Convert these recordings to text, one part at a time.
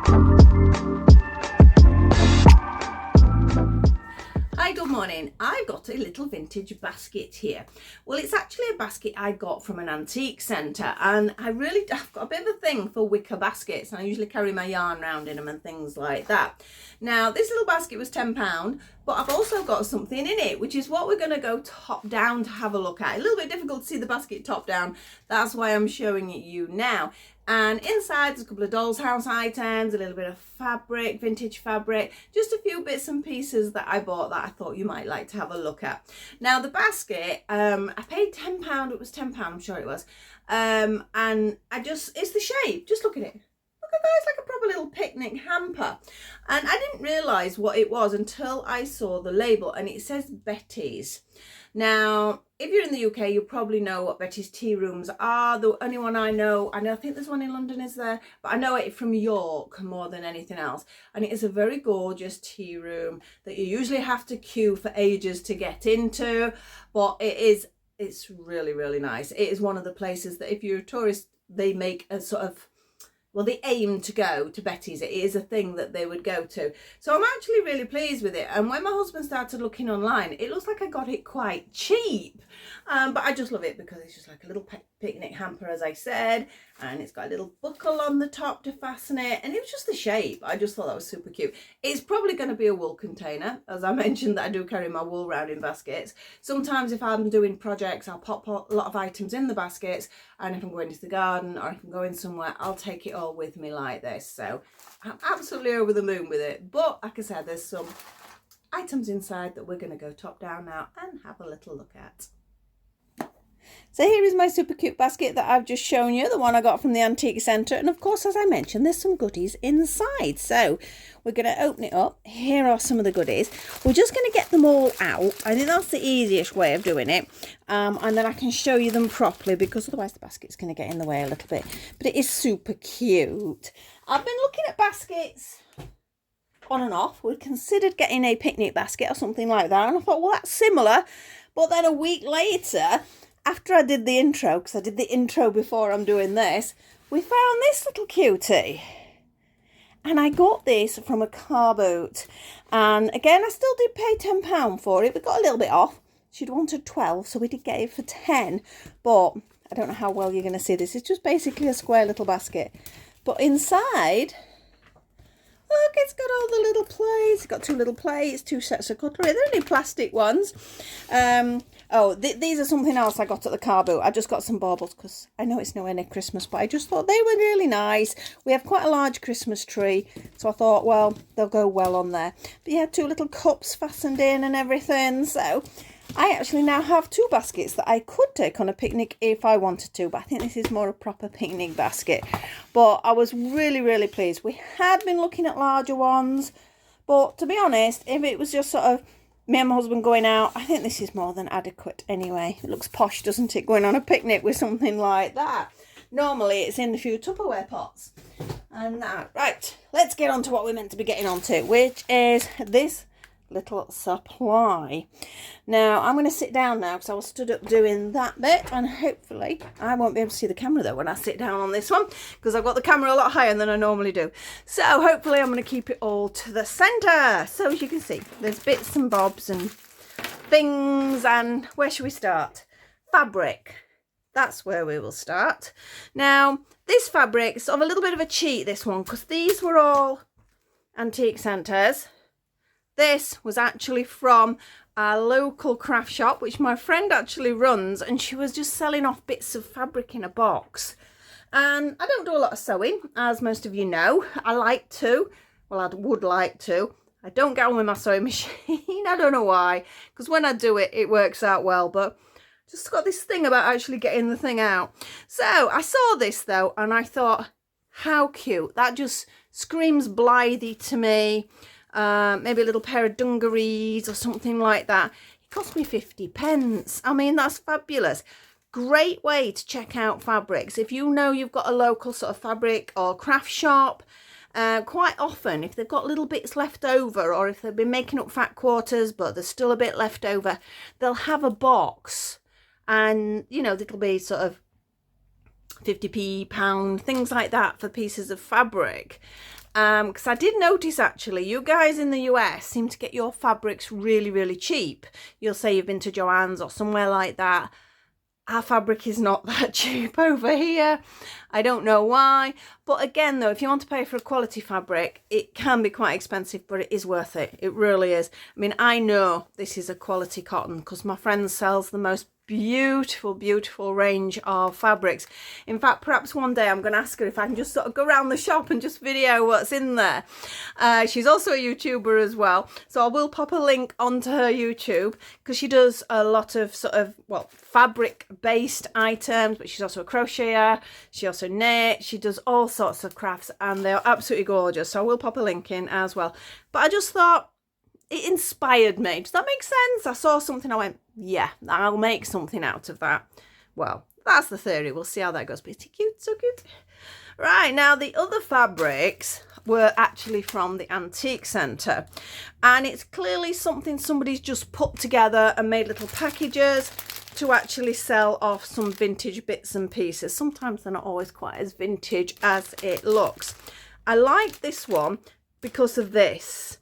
Hi, good morning. I've got a little vintage basket here. Well, it's actually a basket I got from an antique centre, and I've got a bit of a thing for wicker baskets, and I usually carry my yarn around in them and things like that. Now, this little basket was £10, but I've also got something in it, which is what we're going to go top down to have a look at. A little bit difficult to see the basket top down. That's why I'm showing it you now. And inside there's a couple of doll's house items, a little bit of fabric, vintage fabric, just a few bits and pieces that I bought that I thought you might like to have a look at. Now the basket, I paid £10, it was £10, I'm sure it was. And it's the shape, just look at it. Look at that, it's like a proper little picnic hamper. And I didn't realise what it was until I saw the label, and it says Betty's. Now, if you're in the UK, you probably know what Betty's tea rooms are. The only one I think there's one in London, is there? But I know it from York more than anything else. And it is a very gorgeous tea room that you usually have to queue for ages to get into. But it's really, really nice. It is one of the places that if you're a tourist, they make a sort of, well, they aim to go to Betty's. It is a thing that they would go to. So I'm actually really pleased with it. And when my husband started looking online, it looks like I got it quite cheap. But I just love it because it's just like a little picnic hamper, as I said. And it's got a little buckle on the top to fasten it. And it was just the shape. I just thought that was super cute. It's probably going to be a wool container. As I mentioned, that I do carry my wool around in baskets. Sometimes if I'm doing projects, I'll pop a lot of items in the baskets. And if I'm going to the garden or if I'm going somewhere, I'll take it all with me like this. So I'm absolutely over the moon with it. But like I said, there's some items inside that we're going to go top down now and have a little look at. So here is my super cute basket that I've just shown you, the one I got from the antique centre. And of course, as I mentioned, there's some goodies inside. So we're going to open it up. Here are some of the goodies. We're just going to get them all out. I think that's the easiest way of doing it. And then I can show you them properly, because otherwise the basket's going to get in the way a little bit. But it is super cute. I've been looking at baskets on and off. We considered getting a picnic basket or something like that. And I thought, well, that's similar. But then a week later, after I did the intro, because I did the intro before I'm doing this, we found this little cutie. And I got this from a car boot. And again, I still did pay £10 for it. We got a little bit off. She'd wanted 12, so we did get it for 10. But I don't know how well you're going to see this. It's just basically a square little basket. But inside, look, it's got all the little plates. It's got 2 little plates, 2 sets of cutlery. They're only plastic ones. These are something else I got at the car boot. I just got some baubles because I know it's nowhere near Christmas, but I just thought they were really nice. We have quite a large Christmas tree, so I thought, well, they'll go well on there. But yeah, 2 little cups fastened in and everything. So I actually now have 2 baskets that I could take on a picnic if I wanted to, but I think this is more a proper picnic basket. But I was really, really pleased. We had been looking at larger ones, but to be honest, if it was just sort of me and my husband going out, I think this is more than adequate anyway. It looks posh, doesn't it, going on a picnic with something like that? Normally it's in a few Tupperware pots. And that, right, let's get on to what we're meant to be getting onto, which is this little supply. Now I'm going to sit down now because I was stood up doing that bit, and hopefully I won't be able to see the camera though when I sit down on this one, because I've got the camera a lot higher than I normally do. So hopefully I'm going to keep it all to the centre. So as you can see, there's bits and bobs and things. And where should we start? Fabric. That's where we will start. Now this fabric is sort of a little bit of a cheat, this one, because these were all antique centres. This was actually from a local craft shop, which my friend actually runs, and she was just selling off bits of fabric in a box. And I don't do a lot of sewing, as most of you know. I like to. Well, I would like to. I don't get on with my sewing machine. I don't know why, because when I do it, it works out well. But just got this thing about actually getting the thing out. So I saw this, though, and I thought, how cute. That just screams Blythe to me. Maybe a little pair of dungarees or something like that. It cost me 50p. I mean, that's fabulous. Great way to check out fabrics. If you know you've got a local sort of fabric or craft shop, quite often if they've got little bits left over, or if they've been making up fat quarters but there's still a bit left over, they'll have a box, and you know, it'll be sort of 50p, pound, things like that for pieces of fabric. Because I did notice actually, you guys in the US seem to get your fabrics really, really cheap. You'll say you've been to Joann's or somewhere like that. Our fabric is not that cheap over here. I don't know why. But again, though, if you want to pay for a quality fabric, it can be quite expensive, but it is worth it. It really is. I mean, I know this is a quality cotton because my friend sells the most beautiful, beautiful range of fabrics. In fact, perhaps one day I'm going to ask her if I can just sort of go around the shop and just video what's in there. She's also a YouTuber as well, so I will pop a link onto her YouTube because she does a lot of sort of, well, fabric based items, but she's also a crocheter, she also knits, she does all sorts of crafts, and they're absolutely gorgeous, so I will pop a link in as well. But I just thought it inspired me. Does that make sense? I saw something, I went, yeah, I'll make something out of that. Well, that's the theory. We'll see how that goes. Pretty cute, so cute. Right, now the other fabrics were actually from the antique centre, and it's clearly something somebody's just put together and made little packages to actually sell off some vintage bits and pieces. Sometimes they're not always quite as vintage as it looks. I like this one because of this.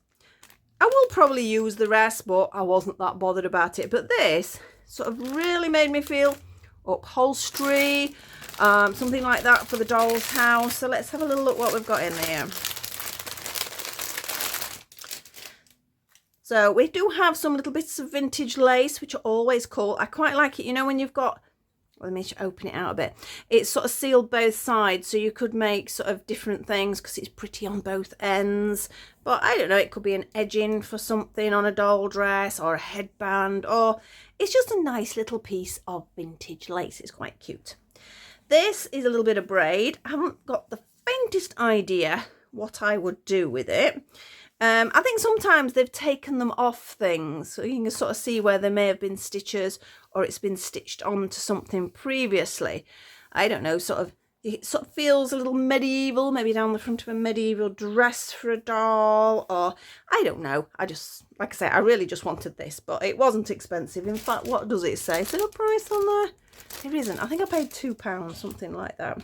I will probably use the rest, but I wasn't that bothered about it. But this sort of really made me feel upholstery, something like that for the doll's house. So let's have a little look what we've got in there. So we do have some little bits of vintage lace, which are always cool. I quite like it, you know, when you've got, let me open it out a bit. It's sort of sealed both sides, so you could make sort of different things because it's pretty on both ends. But I don't know, it could be an edging for something on a doll dress or a headband, or it's just a nice little piece of vintage lace. It's quite cute. This is a little bit of braid. I haven't got the faintest idea what I would do with it. I think sometimes they've taken them off things, so you can sort of see where there may have been stitches or it's been stitched onto something previously. I don't know, it sort of feels a little medieval, maybe down the front of a medieval dress for a doll, or I don't know. I just, like I say, I really just wanted this, but it wasn't expensive. In fact, what does it say? Is there a price on there? There isn't. I think I paid £2, something like that.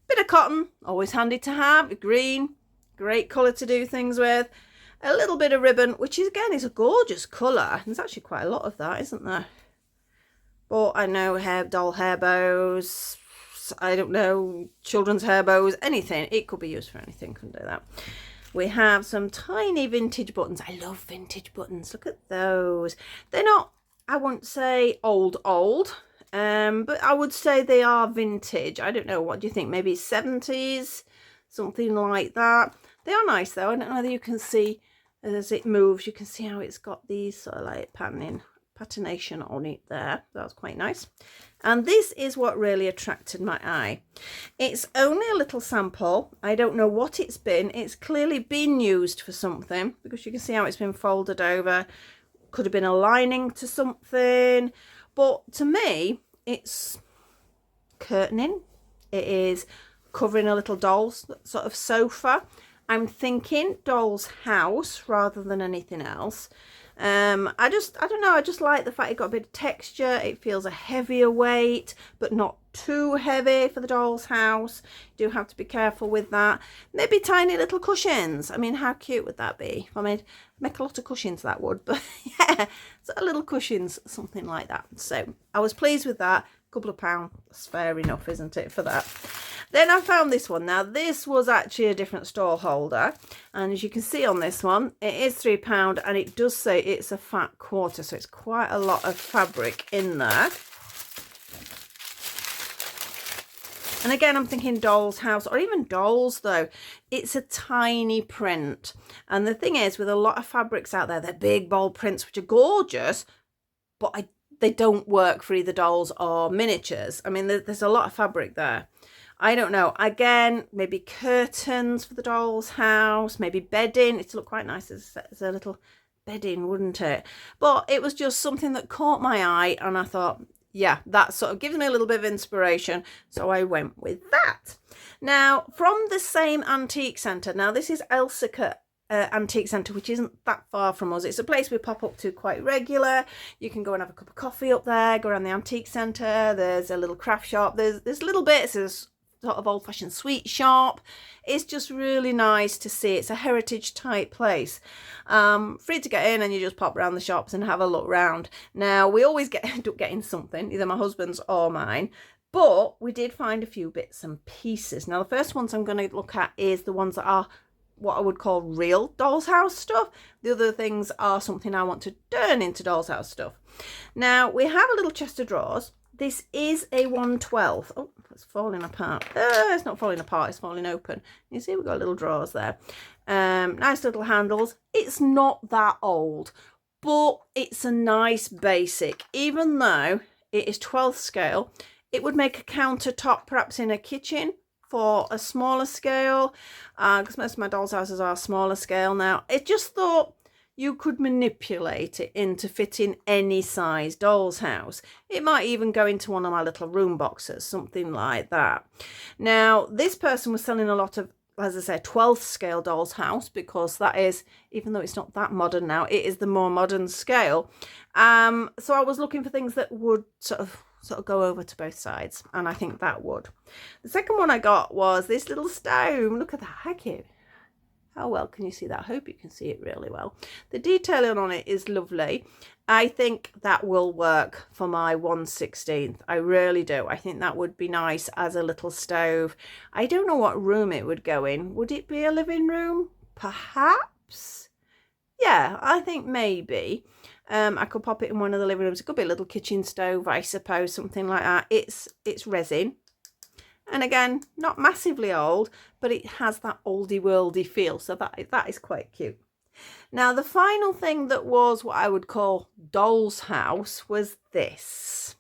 Bit of cotton, always handy to have, green. Great colour to do things with. A little bit of ribbon, which is, again, is a gorgeous colour. There's actually quite a lot of that, isn't there? But I know doll hair bows, I don't know, children's hair bows, anything. It could be used for anything, couldn't do that. We have some tiny vintage buttons. I love vintage buttons. Look at those. They're not, I won't say old, but I would say they are vintage. I don't know, what do you think? Maybe 70s? Something like that. They are nice though. I don't know whether you can see as it moves, you can see how it's got these sort of like patination on it there. That's quite nice. And this is what really attracted my eye. It's only a little sample. I don't know what it's been. It's clearly been used for something because you can see how it's been folded over. Could have been a lining to something. But to me, it's curtaining. It is covering a little doll's sort of sofa. I'm thinking doll's house rather than anything else. I don't know, I just like the fact it got a bit of texture. It feels a heavier weight, but not too heavy for the doll's house. You do have to be careful with that. Maybe tiny little cushions. I mean, how cute would that be? If I make a lot of cushions, that would, but yeah, so little cushions, something like that. So I was pleased with that. Couple of pounds, that's fair enough, isn't it, for that? Then I found this one. Now this was actually a different stall holder, and as you can see on this one, it is £3 and it does say it's a fat quarter, so it's quite a lot of fabric in there. And again, I'm thinking doll's house, or even dolls though. It's a tiny print, and the thing is, with a lot of fabrics out there, they're big bold prints which are gorgeous, but they don't work for either dolls or miniatures. I mean, there's a lot of fabric there. I don't know. Again, maybe curtains for the doll's house, maybe bedding. It'd look quite nice as a little bedding, wouldn't it? But it was just something that caught my eye, and I thought, yeah, that sort of gives me a little bit of inspiration. So I went with that. Now, from the same antique centre, now this is Elsica Antique Centre, which isn't that far from us. It's a place we pop up to quite regular. You can go and have a cup of coffee up there, go around the antique centre. There's a little craft shop. There's little bits. There's sort of old-fashioned sweet shop. It's just really nice to see. It's a heritage type place. Free to get in, and you just pop around the shops and have a look round. Now, we always end up getting something, either my husband's or mine. But we did find a few bits and pieces. Now, the first ones I'm going to look at is the ones that are what I would call real doll's house stuff. The other things are something I want to turn into doll's house stuff. Now, we have a little chest of drawers. This is a 112. Oh, it's falling apart. It's not falling apart, it's falling open. You see, we've got little drawers there. Nice little handles. It's not that old, but it's a nice basic. Even though it is 12th scale, it would make a countertop perhaps in a kitchen for a smaller scale, because most of my doll's houses are smaller scale now. I just thought you could manipulate it into fitting any size doll's house. It might even go into one of my little room boxes, something like that. Now, this person was selling a lot of, as I say, 12th scale doll's house, because that is, even though it's not that modern now, it is the more modern scale. So I was looking for things that would sort of go over to both sides, and I think that would. The second one I got was this little stove. Look at that, how cute. How well can you see that? I hope you can see it really well. The detailing on it is lovely. I think that will work for my 1/16. I really do. I think that would be nice as a little stove. I don't know what room it would go in. Would it be a living room? Perhaps? Yeah, I think maybe. I could pop it in one of the living rooms. It could be a little kitchen stove, I suppose, something like that. It's resin. And again, not massively old, but it has that oldie worldy feel. So that is quite cute. Now, the final thing that was what I would call doll's house was this.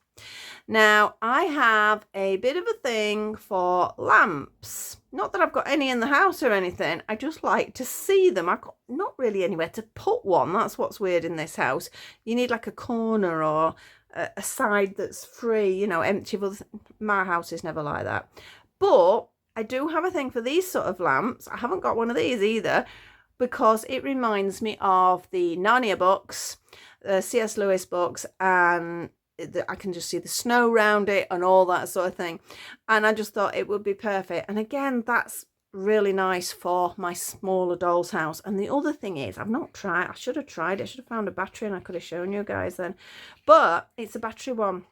Now, I have a bit of a thing for lamps. Not that I've got any in the house or anything. I just like to see them. I've got not really anywhere to put one. That's what's weird in this house. You need like a corner or a side that's free, you know, empty. My house is never like that. But I do have a thing for these sort of lamps. I haven't got one of these either, because it reminds me of the Narnia books, C.S. Lewis books, and I can just see the snow around it and all that sort of thing. And I just thought it would be perfect. And again, that's really nice for my smaller doll's house. And the other thing is, I've not tried. I should have tried it. I should have found a battery and I could have shown you guys then. But it's a battery one.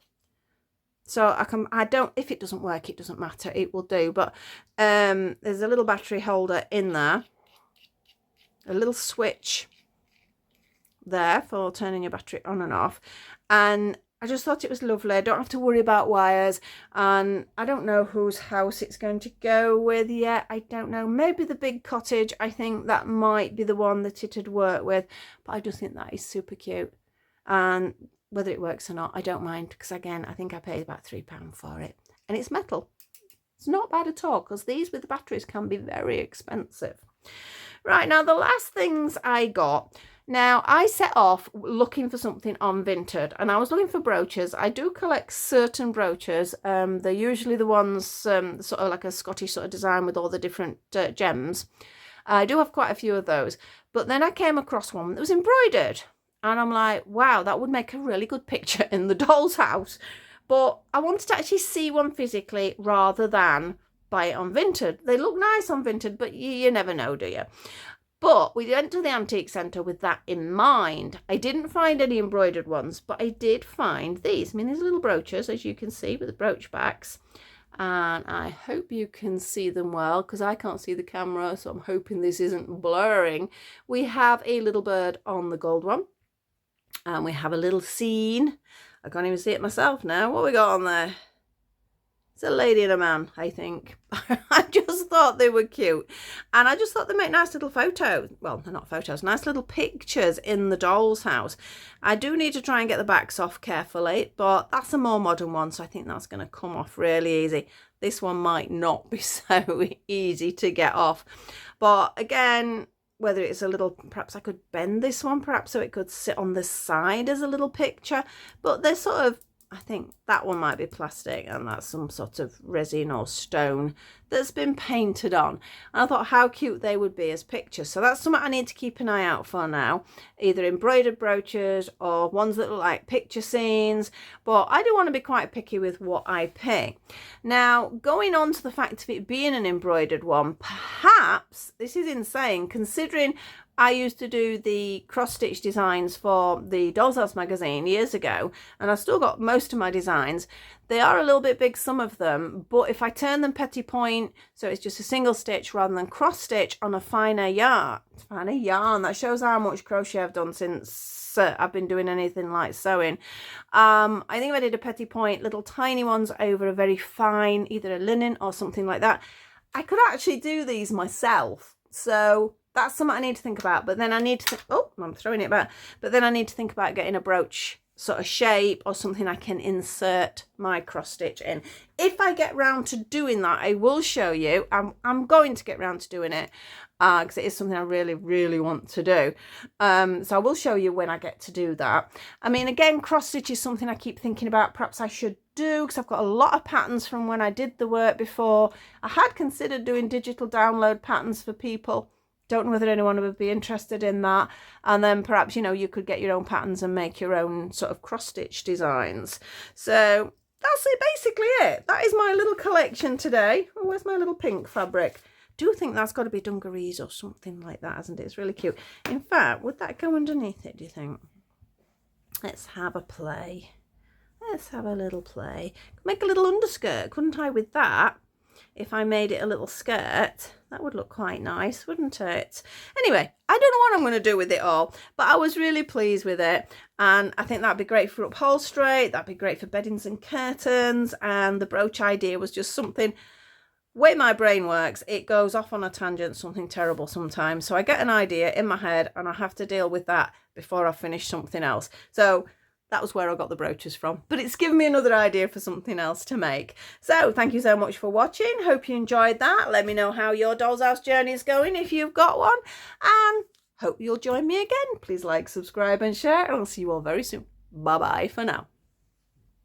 So if it doesn't work, it doesn't matter. It will do. But there's a little battery holder in there. A little switch there for turning your battery on and off. And I just thought it was lovely. I don't have to worry about wires, and I don't know whose house it's going to go with yet. I don't know. Maybe the big cottage. I think that might be the one that it'd work with, but I just think that is super cute. And whether it works or not, I don't mind, because again, I think I paid about £3 for it, and it's metal. It's not bad at all, because these with the batteries can be very expensive. Right, now the last things I got. Now, I set off looking for something on Vinted, and I was looking for brooches. I do collect certain brooches. They're usually the ones sort of like a Scottish sort of design with all the different gems. I do have quite a few of those. But then I came across one that was embroidered, and I'm like, wow, that would make a really good picture in the doll's house. But I wanted to actually see one physically rather than buy it on Vinted. They look nice on Vinted, but you never know, do you? But we went to the antique centre with that in mind. I didn't find any embroidered ones, but I did find these. I mean, these little brooches, as you can see, with the brooch backs. And I hope you can see them well, because I can't see the camera, so I'm hoping this isn't blurring. We have a little bird on the gold one. And we have a little scene. I can't even see it myself now. What we got on there? It's a lady and a man, I think. I just thought they were cute. And I just thought they make nice little photos. Well, they're not photos. Nice little pictures in the doll's house. I do need to try and get the backs off carefully. But that's a more modern one. So I think that's going to come off really easy. This one might not be so easy to get off. But again, whether it's a little, perhaps I could bend this one. Perhaps so it could sit on the side as a little picture. But they're sort of, I think that one might be plastic, and that's some sort of resin or stone that's been painted on. And I thought how cute they would be as pictures. So that's something I need to keep an eye out for now. Either embroidered brooches or ones that look like picture scenes. But I do want to be quite picky with what I pick. Now, going on to the fact of it being an embroidered one, perhaps, this is insane, considering I used to do the cross-stitch designs for the Dollhouse magazine years ago, and I've still got most of my designs. They are a little bit big, some of them, but if I turn them petit point, so it's just a single stitch rather than cross-stitch on a finer yarn, that shows how much crochet I've done since I've been doing anything like sewing. I think if I did a petit point, little tiny ones over a very fine, either a linen or something like that, I could actually do these myself. So that's something I need to think about. But then I need to think, oh, I'm throwing it back. But then I need to think about getting a brooch sort of shape or something I can insert my cross stitch in. If I get round to doing that, I will show you. I'm going to get round to doing it because it is something I really, really want to do. So I will show you when I get to do that. I mean, again, cross stitch is something I keep thinking about. Perhaps I should do, because I've got a lot of patterns from when I did the work before. I had considered doing digital download patterns for people. Don't know whether anyone would be interested in that. And then perhaps, you know, you could get your own patterns and make your own sort of cross-stitch designs. So that's it, basically it. That is my little collection today. Oh, where's my little pink fabric? Do think that's got to be dungarees or something like that, hasn't it? It's really cute. In fact, would that go underneath it, do you think? Let's have a play. Let's have a little play. Make a little underskirt, couldn't I, with that? If I made it a little skirt, that would look quite nice, wouldn't it? Anyway, I don't know what I'm going to do with it all, but I was really pleased with it. And I think that'd be great for upholstery. That'd be great for beddings and curtains. And the brooch idea was just something, way my brain works, it goes off on a tangent, something terrible sometimes. So I get an idea in my head and I have to deal with that before I finish something else. So that was where I got the brooches from, but it's given me another idea for something else to make. So thank you so much for watching. Hope you enjoyed that. Let me know how your doll's house journey is going if you've got one, and hope you'll join me again. Please like, subscribe and share, and I'll see you all very soon. Bye bye for now.